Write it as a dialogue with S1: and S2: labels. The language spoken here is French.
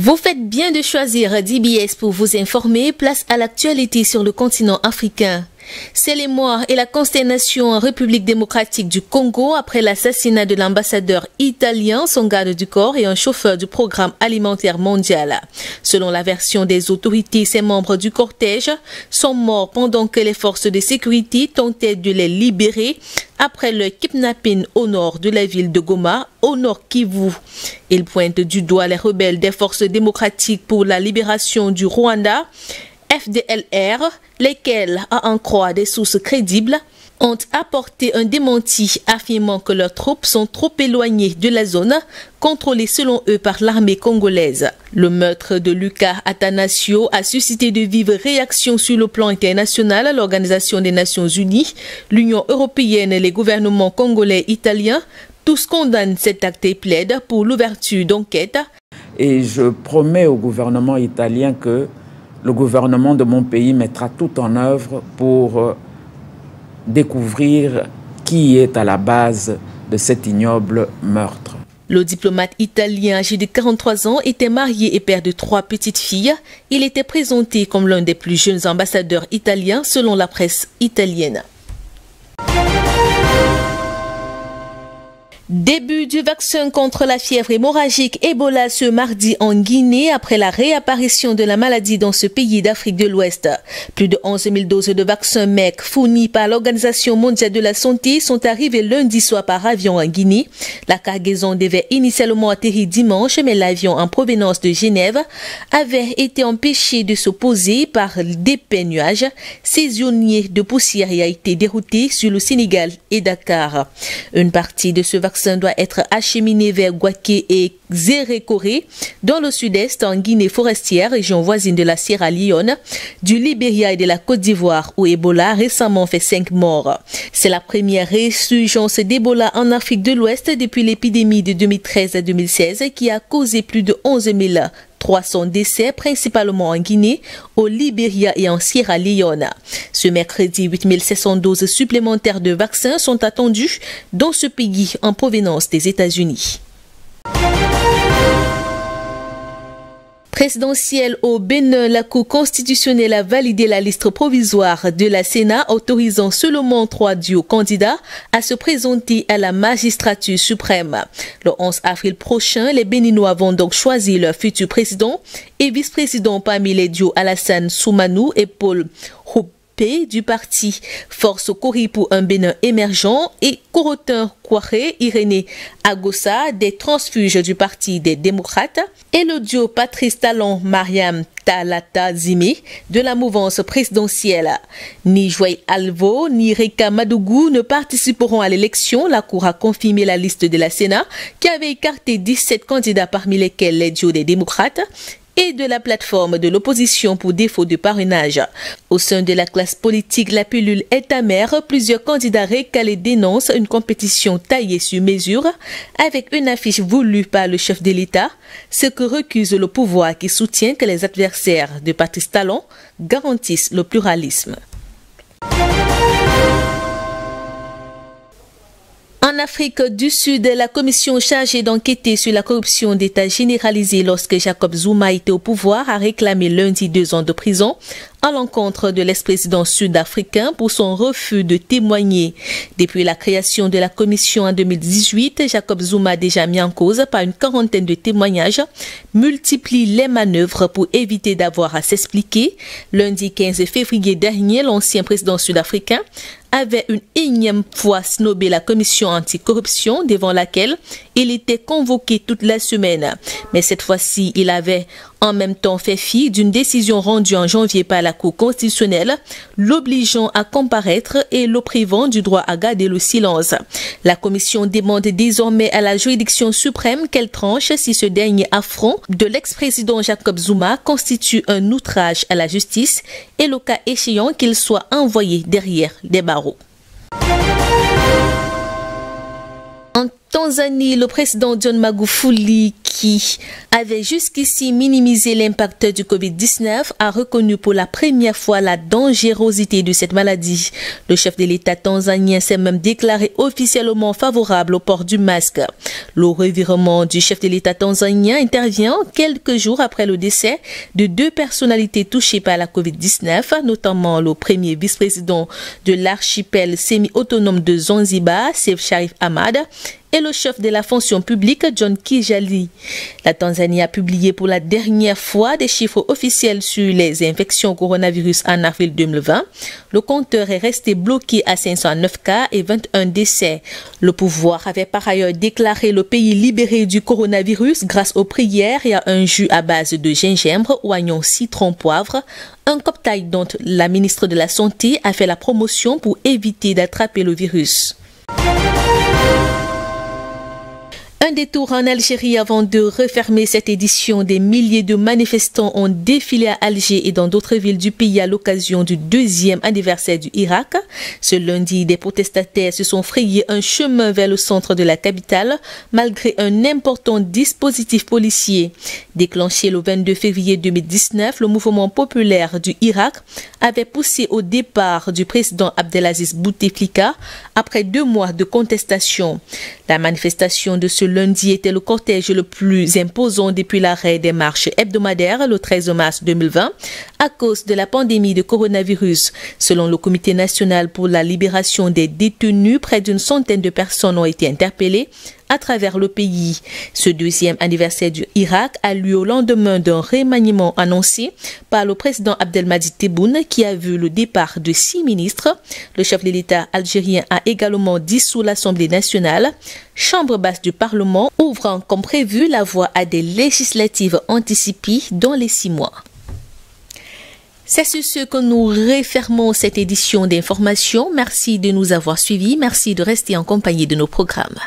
S1: Vous faites bien de choisir DBS pour vous informer. Place à l'actualité sur le continent africain. C'est l'émoi et la consternation en République démocratique du Congo après l'assassinat de l'ambassadeur italien, son garde du corps et un chauffeur du programme alimentaire mondial. Selon la version des autorités, ces membres du cortège sont morts pendant que les forces de sécurité tentaient de les libérer après le kidnapping au nord de la ville de Goma, au nord Kivu. Il pointe du doigt les rebelles des forces démocratiques pour la libération du Rwanda, FDLR, lesquels, à en croire des sources crédibles, ont apporté un démenti affirmant que leurs troupes sont trop éloignées de la zone contrôlée selon eux par l'armée congolaise. Le meurtre de Lucas Atanasio a suscité de vives réactions sur le plan international. L'Organisation des Nations Unies, l'Union européenne et les gouvernements congolais et italiens, tous condamnent cet acte et plaident pour l'ouverture d'enquêtes.
S2: Et je promets au gouvernement italien que le gouvernement de mon pays mettra tout en œuvre pour découvrir qui est à la base de cet ignoble meurtre.
S1: Le diplomate italien âgé de 43 ans était marié et père de 3 petites filles. Il était présenté comme l'un des plus jeunes ambassadeurs italiens selon la presse italienne. Début du vaccin contre la fièvre hémorragique Ebola ce mardi en Guinée après la réapparition de la maladie dans ce pays d'Afrique de l'Ouest. Plus de 11 000 doses de vaccins MEC fournies par l'Organisation mondiale de la santé sont arrivées lundi soir par avion en Guinée. La cargaison devait initialement atterrir dimanche, mais l'avion en provenance de Genève avait été empêché de se poser par d'épais nuages saisonniers de poussière et a été dérouté sur le Sénégal et Dakar. Une partie de ce vaccin doit être acheminé vers Gouaké et Zérékoré dans le sud-est en Guinée forestière, région voisine de la Sierra Leone, du Libéria et de la Côte d'Ivoire où Ebola a récemment fait 5 morts. C'est la première résurgence d'Ebola en Afrique de l'Ouest depuis l'épidémie de 2013 à 2016 qui a causé plus de 11 300 décès, principalement en Guinée, au Libéria et en Sierra Leone. Ce mercredi, 8 700 doses supplémentaires de vaccins sont attendues dans ce pays en provenance des États-Unis. Présidentielle au Bénin, la Cour constitutionnelle a validé la liste provisoire de la Sénat autorisant seulement 3 duos candidats à se présenter à la magistrature suprême. Le 11 avril prochain, les Béninois vont donc choisir leur futur président et vice-président parmi les duos Alassane Soumanou et Paul Houpé du parti Force Kori pour un Bénin émergent et Korotin Kouaré Irénée Agossa des transfuges du parti des démocrates et le duo Patrice Talon Mariam Talata Zimé de la mouvance présidentielle. Ni Joël Alvo ni Reka Madougou ne participeront à l'élection. La Cour a confirmé la liste de la Sénat qui avait écarté 17 candidats parmi lesquels les duos des démocrates et de la plateforme de l'opposition pour défaut de parrainage. Au sein de la classe politique, la pilule est amère. Plusieurs candidats récalés dénoncent une compétition taillée sur mesure avec une affiche voulue par le chef de l'État, ce que recuse le pouvoir qui soutient que les adversaires de Patrice Talon garantissent le pluralisme. En Afrique du Sud, la commission chargée d'enquêter sur la corruption d'État généralisée lorsque Jacob Zuma était au pouvoir a réclamé lundi 2 ans de prison à l'encontre de l'ex-président sud-africain pour son refus de témoigner. Depuis la création de la commission en 2018, Jacob Zuma, déjà mis en cause par une quarantaine de témoignages, multiplie les manœuvres pour éviter d'avoir à s'expliquer. Lundi 15 février dernier, l'ancien président sud-africain avait une énième fois snobé la commission anticorruption devant laquelle il était convoqué toute la semaine. Mais cette fois-ci, il avait en même temps fait fi d'une décision rendue en janvier par la Cour constitutionnelle, l'obligeant à comparaître et le privant du droit à garder le silence. La commission demande désormais à la juridiction suprême qu'elle tranche si ce dernier affront de l'ex-président Jacob Zuma constitue un outrage à la justice et le cas échéant qu'il soit envoyé derrière des barreaux. En Tanzanie, le président John Magufuli, qui avait jusqu'ici minimisé l'impact du Covid-19, a reconnu pour la première fois la dangerosité de cette maladie. Le chef de l'État tanzanien s'est même déclaré officiellement favorable au port du masque. Le revirement du chef de l'État tanzanien intervient quelques jours après le décès de 2 personnalités touchées par la Covid-19, notamment le premier vice-président de l'archipel semi-autonome de Zanzibar, Seif Sharif Hamad, et le chef de la fonction publique, John Kijali. La Tanzanie a publié pour la dernière fois des chiffres officiels sur les infections coronavirus en avril 2020. Le compteur est resté bloqué à 509 cas et 21 décès. Le pouvoir avait par ailleurs déclaré le pays libéré du coronavirus grâce aux prières et à un jus à base de gingembre, oignon, citron, poivre, un cocktail dont la ministre de la Santé a fait la promotion pour éviter d'attraper le virus. Un détour en Algérie avant de refermer cette édition. Des milliers de manifestants ont défilé à Alger et dans d'autres villes du pays à l'occasion du 2e anniversaire du Irak. Ce lundi, des protestataires se sont frayés un chemin vers le centre de la capitale malgré un important dispositif policier. Déclenché le 22 février 2019, le mouvement populaire du Irak avait poussé au départ du président Abdelaziz Bouteflika après 2 mois de contestation. La manifestation de ce lundi était le cortège le plus imposant depuis l'arrêt des marches hebdomadaires le 13 mars 2020 à cause de la pandémie de coronavirus. Selon le Comité national pour la libération des détenus, près d'une centaine de personnes ont été interpellées à travers le pays. Ce 2e anniversaire du Irak a lieu au lendemain d'un remaniement annoncé par le président Abdelmadjid Tebboune qui a vu le départ de 6 ministres. Le chef de l'État algérien a également dissous l'Assemblée nationale, chambre basse du Parlement, ouvrant comme prévu la voie à des législatives anticipées dans les 6 mois. C'est sur ce que nous refermons cette édition d'information. Merci de nous avoir suivis. Merci de rester en compagnie de nos programmes.